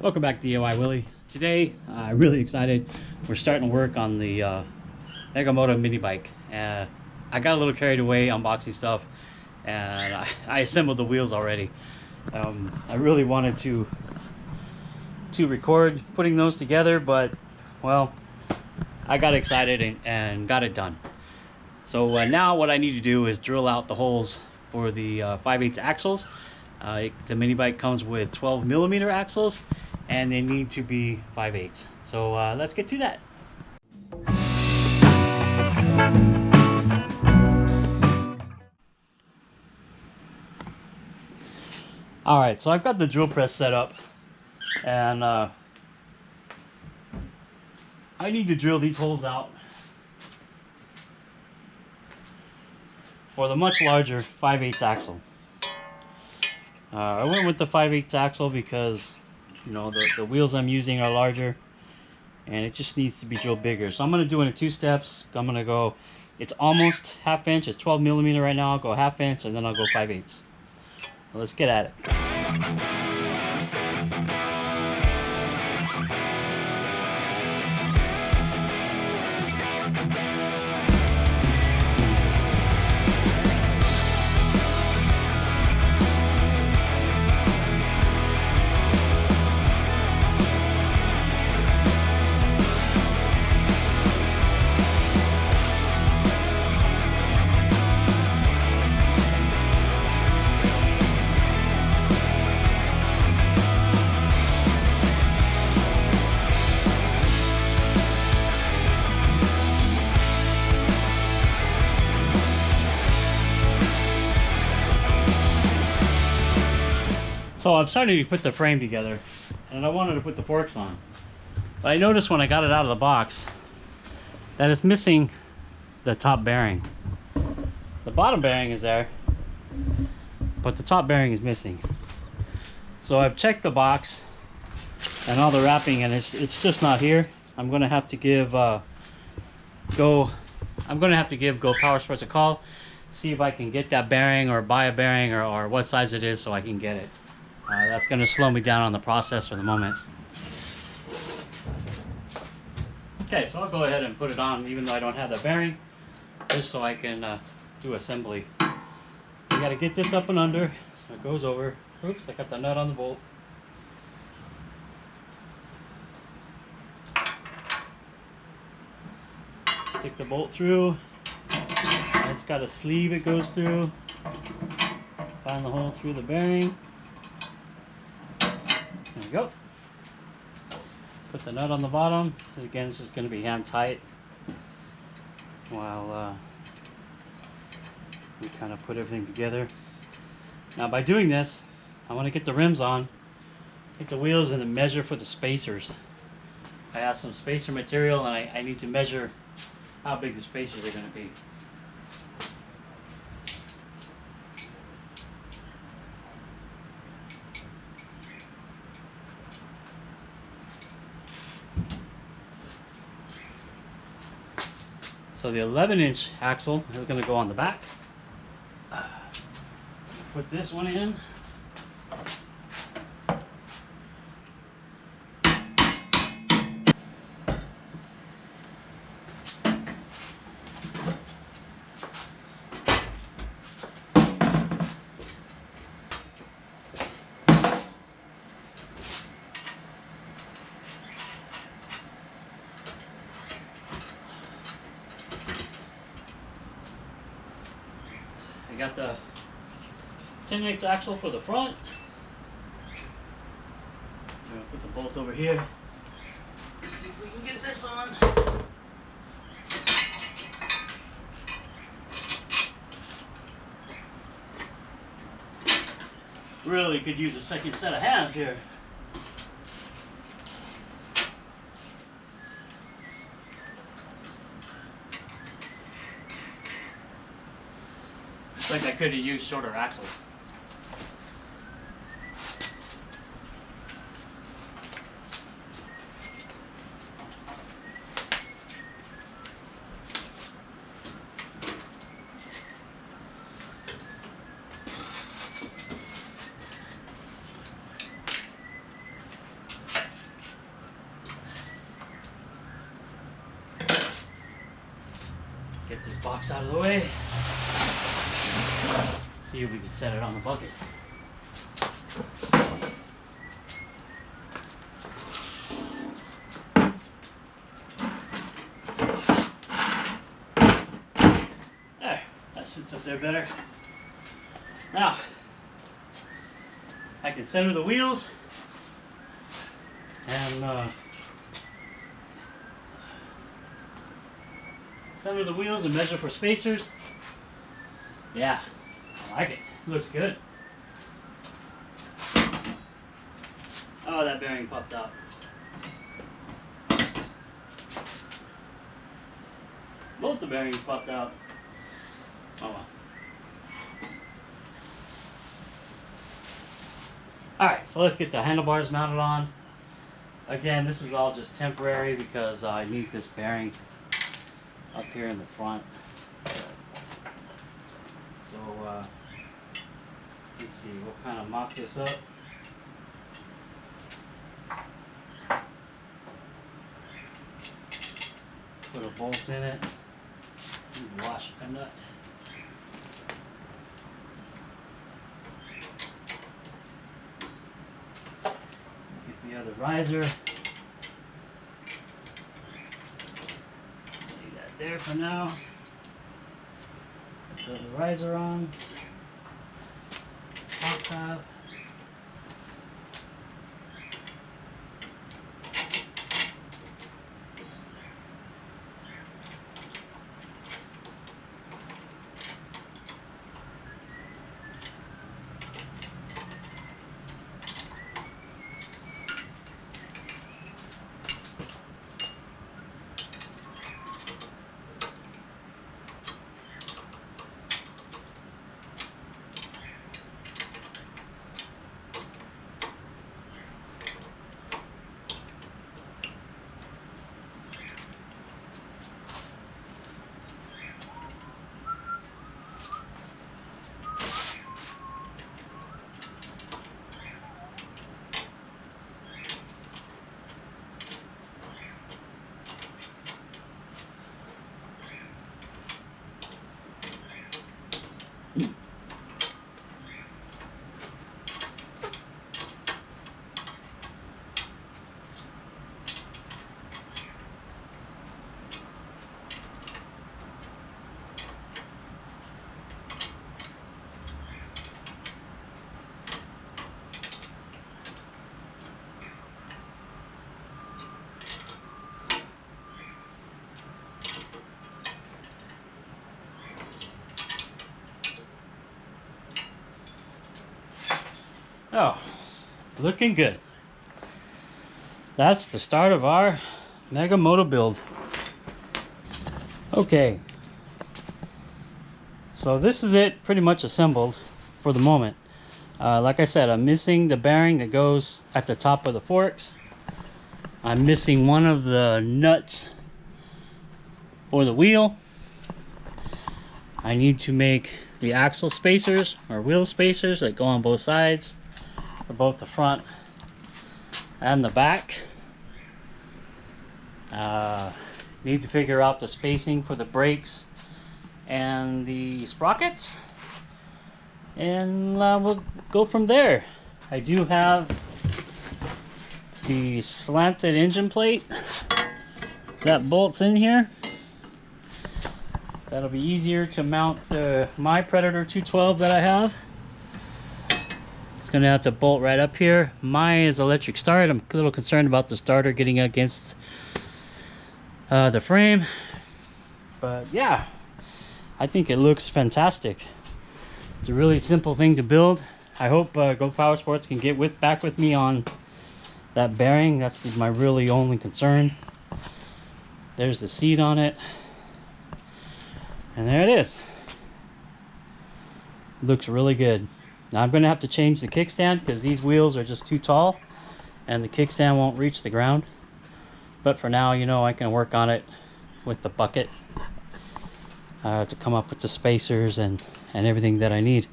Welcome back to DIY Willy. Today, really excited. We're starting to work on the Mighty Moto Mini Bike. I got a little carried away unboxing stuff, and I assembled the wheels already. I really wanted to record putting those together, but well, I got excited and got it done. So now what I need to do is drill out the holes for the 5/8 axles. The mini bike comes with 12mm axles, and they need to be 5/8. So let's get to that. All right, so I've got the drill press set up, and I need to drill these holes out for the much larger 5/8 axle. I went with the 5/8 axle because, you know, the wheels I'm using are larger, and it just needs to be drilled bigger. So I'm going to do it in 2 steps. I'm going to go, it's almost 1/2 inch, it's 12mm right now. I'll go 1/2 inch, and then I'll go 5/8. So let's get at it. So I'm starting to put the frame together, and I wanted to put the forks on. But I noticed when I got it out of the box that it's missing the top bearing. The bottom bearing is there, but the top bearing is missing. So I've checked the box and all the wrapping, and it's just not here. I'm gonna have to give Go Power Sports a call, see if I can get that bearing or buy a bearing or what size it is so I can get it. That's going to slow me down on the process for the moment. Okay, so I'll go ahead and put it on even though I don't have the bearing, just so I can do assembly. You got to get this up and under so it goes over. Oops, I got the nut on the bolt. Stick the bolt through. It's got a sleeve it goes through. Find the hole through the bearing. There we go. Put the nut on the bottom. Again, this is going to be hand tight while we kind of put everything together. Now by doing this, I want to get the rims on, get the wheels, and then measure for the spacers. I have some spacer material, and I need to measure how big the spacers are going to be. So the 11-inch axle is going to go on the back. Put this one in. I got the 10-inch axle for the front. I'm going to put the bolt over here. Let's see if we can get this on. Really could use a second set of hands here. Like I could have used shorter axles. get this box out of the way. See if we can set it on the bucket. There, that sits up there better. Now, I can center the wheels and center the wheels and measure for spacers. Yeah, I like it. Looks good. Oh, that bearing popped out. Both the bearings popped out. Oh well. Alright, so let's get the handlebars mounted on. Again, this is all just temporary because I need this bearing up here in the front. So, let's see, we'll kind of mock this up. Put a bolt in it. And wash a nut. Get the other riser. Leave that there for now. Put the riser on. Top tab. Oh, looking good. That's the start of our Mega Moto build. Okay, so this is it pretty much assembled for the moment. Like I said, I'm missing the bearing that goes at the top of the forks. I'm missing one of the nuts for the wheel. I need to make the axle spacers or wheel spacers that go on both sides for both the front and the back. Need to figure out the spacing for the brakes and the sprockets, and we'll go from there. I do have the slanted engine plate that bolts in here. That'll be easier to mount my Predator 212 that I have. It's gonna have to bolt right up here. Mine is electric start. I'm a little concerned about the starter getting against the frame, but yeah, I think it looks fantastic. It's a really simple thing to build. I hope Go Power Sports can get back with me on that bearing. That's my really only concern. There's the seat on it. And there it is. Looks really good. Now I'm going to have to change the kickstand because these wheels are just too tall and the kickstand won't reach the ground. But for now, you know, I can work on it with the bucket to come up with the spacers and everything that I need.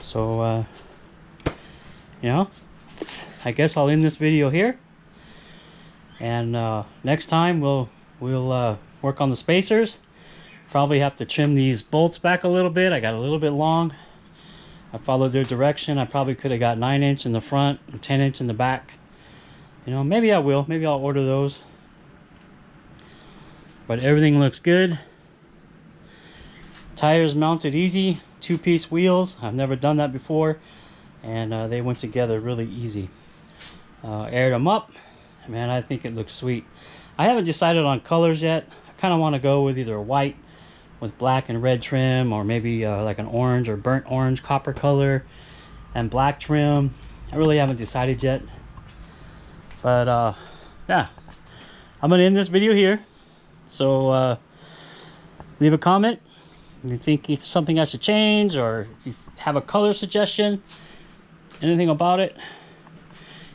So, you know, I guess I'll end this video here. And next time we'll work on the spacers. Probably have to trim these bolts back a little bit. I got a little bit long. I followed their direction. I probably could have got 9" in the front and 10" in the back. You know, maybe I will. Maybe I'll order those. But everything looks good. Tires mounted easy. 2-piece wheels. I've never done that before. And they went together really easy. Aired them up. Man, I think it looks sweet. I haven't decided on colors yet. I kind of want to go with either white with black and red trim, or maybe like an orange or burnt orange copper color and black trim. I really haven't decided yet. But yeah, I'm gonna end this video here. So leave a comment if you think it's something I should change, or if you have a color suggestion, anything about it.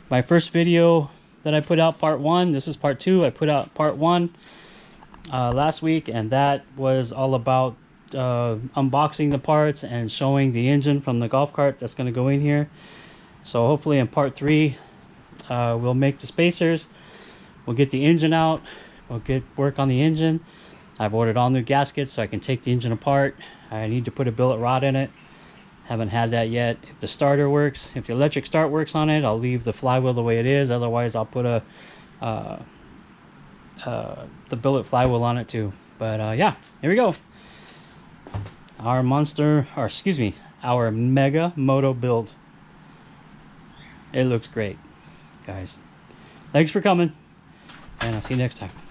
My first video that I put out, part 1, this is part 2. I put out part 1 last week, and that was all about unboxing the parts and showing the engine from the golf cart that's going to go in here. So hopefully in part 3 we'll make the spacers, we'll get the engine out, we'll get work on the engine. I've ordered all new gaskets so I can take the engine apart. I need to put a billet rod in it. Haven't had that yet. If the starter works, if the electric start works on it, I'll leave the flywheel the way it is. Otherwise I'll put the billet flywheel on it too. But yeah, here we go. Our our Mega Moto build. It looks great, guys. Thanks for coming, and I'll see you next time.